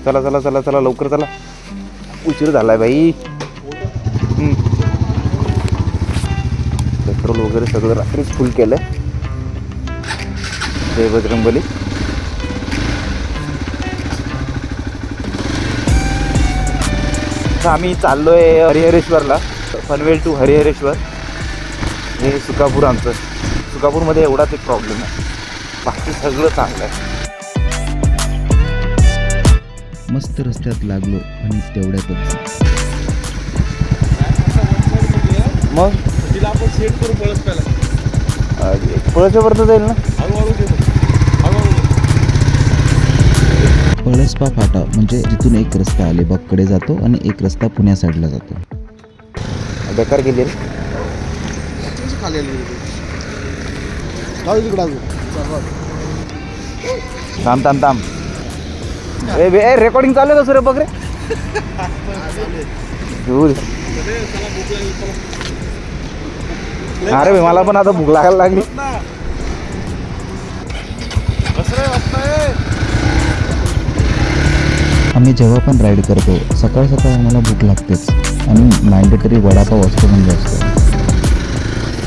चला चला चला चला लवकर चला, उशीर झालाय भाई. पेट्रोल वगैरे सगळं रात्रीच फुल केलं. जय बजरंगबली. आम्ही चाललोय हरिहरेश्वरला, पनवेल टू हरिहरेश्वर. हे सुकापूर आमचं. सुकापूरमध्ये एवढाच एक प्रॉब्लेम आहे, बाकी सगळं चांगलं आहे. मस्त रस्त्यात लागलो आणि तेवढ्यातच मग तिला आपण सेट करू पळसपर्यंत जाईल ना. पळसपा फाटा म्हणजे जिथून एक रस्ता अलिबागकडे जातो आणि एक रस्ता पुण्या साईडला जातो. बेकार गेली रे. थांब थांब थांब. ए रेकॉर्डिंग चालू आहे का सुरे बघ रे. अरे भाई मला पण आता भूक लागायला लागली. आम्ही जेव्हा पण राईड करतो सकाळ सकाळ आम्हाला भूक लागतेच आणि मॅन्डेटरी वडापाव असतो म्हणजे असतो.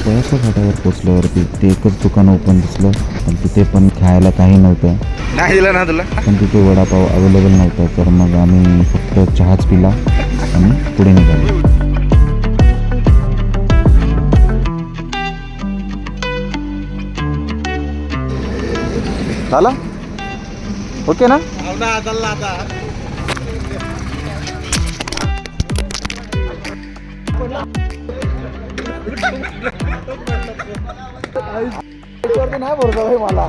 पळसपा फाट्यावर पोचल्यावरती ते एकच दुकान ओपन दिसलं, पण तिथे पण खायला काही नव्हतं. नाही दिला ना तुला. पण तिथे वडापाव अवेलेबल नव्हता, तर मग आम्ही फक्त चहाच पिला आणि पुढे निघालो. झाला ओके ना. नाही भरतो भाई मला.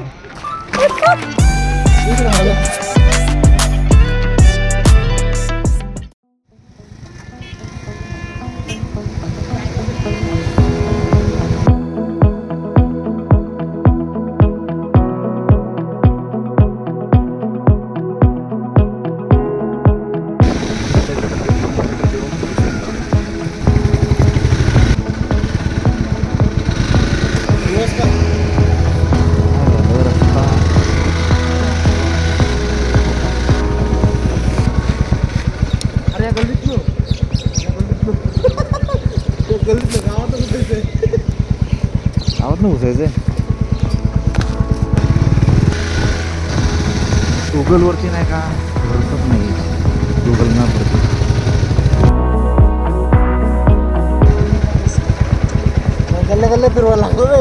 गावात नाही घुसायचंय. गुगलवरती नाही का भरतच नाही. गुगल ना भरतो. गल्ले गल्ले फिरवा लागलो रे.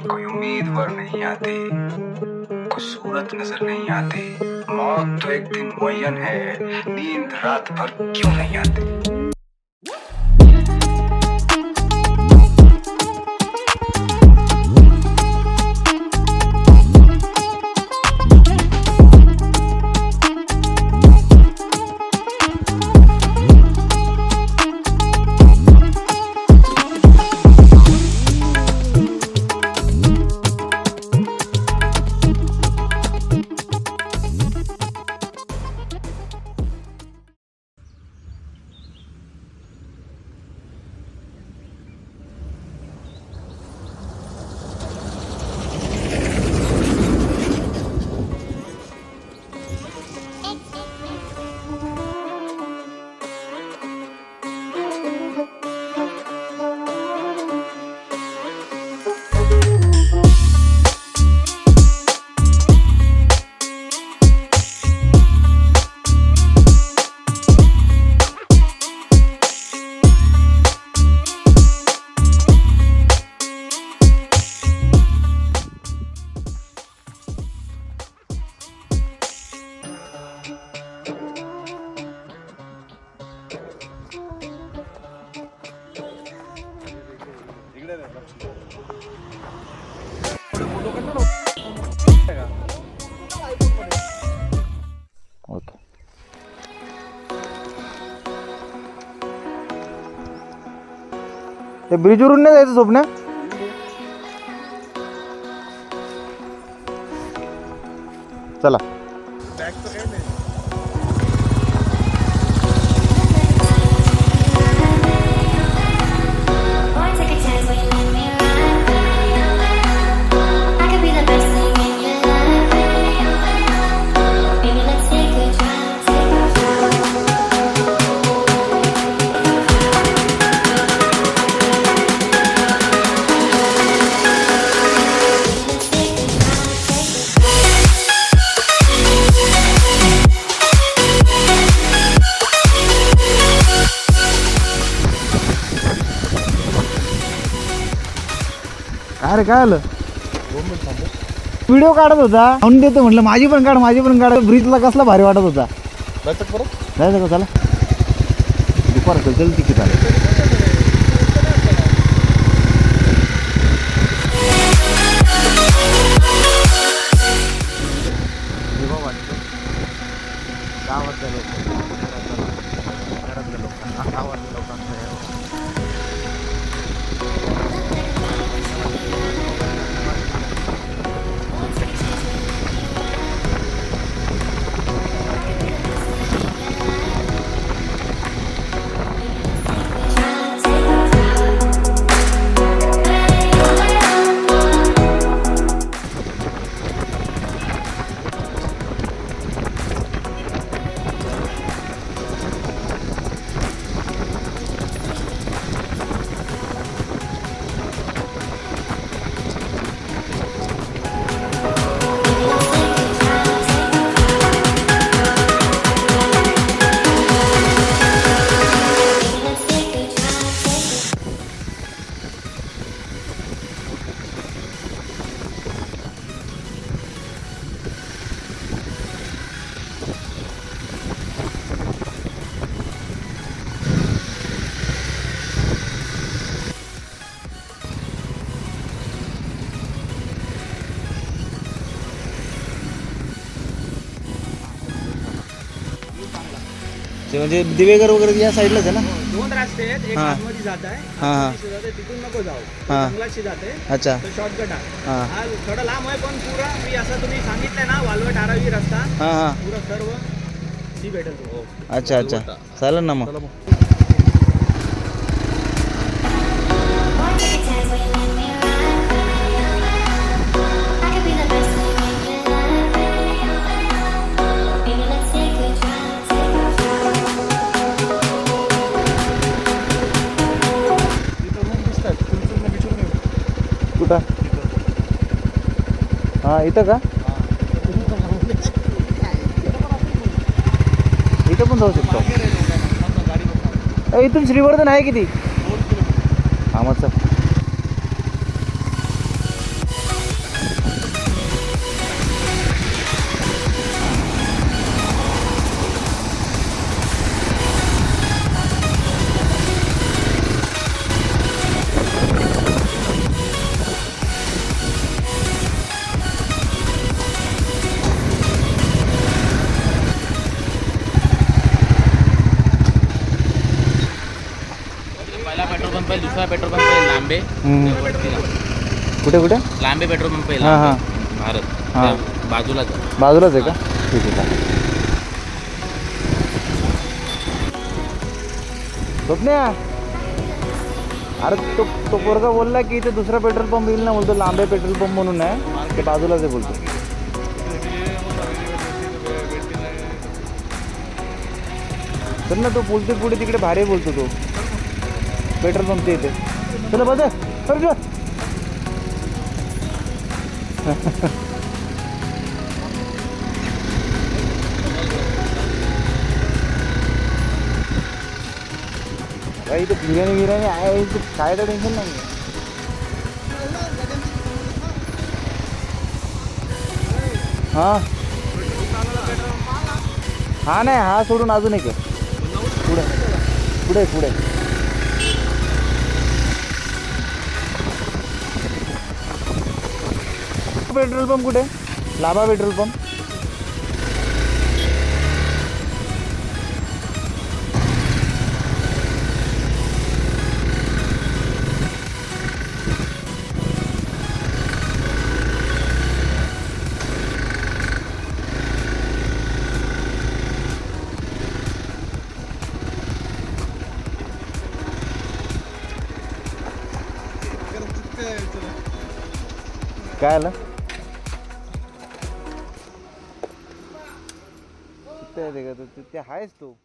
कोई उम्मीदवार नहीं आते, कोई सूरत नजर नहीं आते, मौत तो एक दिन मुअय्यन है, नींद रात भर क्यों नहीं आते. ते ब्रिजवरून नाही जायचं स्वप्न. चला. Boy, take a chance when you let me ride. I could be the best thing in your life. Baby, let's take a drive, take a drive. Let's take a drive, take a काय रे काय आलं video काढत होता म्हणून देतो म्हटलं माझी पण काढ ब्रिजला कसला भारी वाटत होता. जायचं का चला दुपार चल तिकीट आलं. गावातल्या लोकांचं ते म्हणजे दिवेगर वगैरे या साईडलाच आहे ना. दोन रस्ते आहेत, एक हां. आतमध्ये जात आहे, हां, हां. आतमध्ये जात आहे, तिथून नको जाऊ. हां. जंगलाशी जाते अच्छा तो शॉर्टकट आहे. हां हा थोडा लांब आहे पण पुरा मी असं तुम्ही सांगितलंय ना वालवट आरावी रस्ता हां हां पुरा सर्व ती भेटेल तो. अच्छा अच्छा चालेल ना मग. Boy, take a chance when you let me ride. I could be the best thing in your life. Baby, let's take a drive, take a drive. कुठं हां इथं का इथं पण जाऊ शकतो. इथून श्रीवर्धन आहे किती हां मग चल. पहिला पेट्रोल पंप आहे, दुसरा पेट्रोल पंप आहे लांबे वरती ना. कुठे कुठे लांबे पेट्रोल पंप आहे हां हां लांबे, भारत हां. त्या बाजूलाच आहे. बाजूलाच आहे का ठीक आहे चालेल. स्वप्न्या अरे तो पोरगा बोलला की इथे दुसरा पेट्रोल पंप येईल ना बोलतो लांबे पेट्रोल पंप म्हणून आहे ते बाजूलाच आहे बोलतो. तर ना तो बोलते पुढे तिकडे भारी बोलतो तो पेट्रोल पंप इथे चला बस काही इथे बिर्याणी आहे इथे खायचं टेन्शन नाही. हां हा नाही हा सोडून अजून एक आहे पुढे पुढे पुढे पेट्रोल पंप कुठे लाभा पेट्रोल पंप काय आलं ते आहेच तो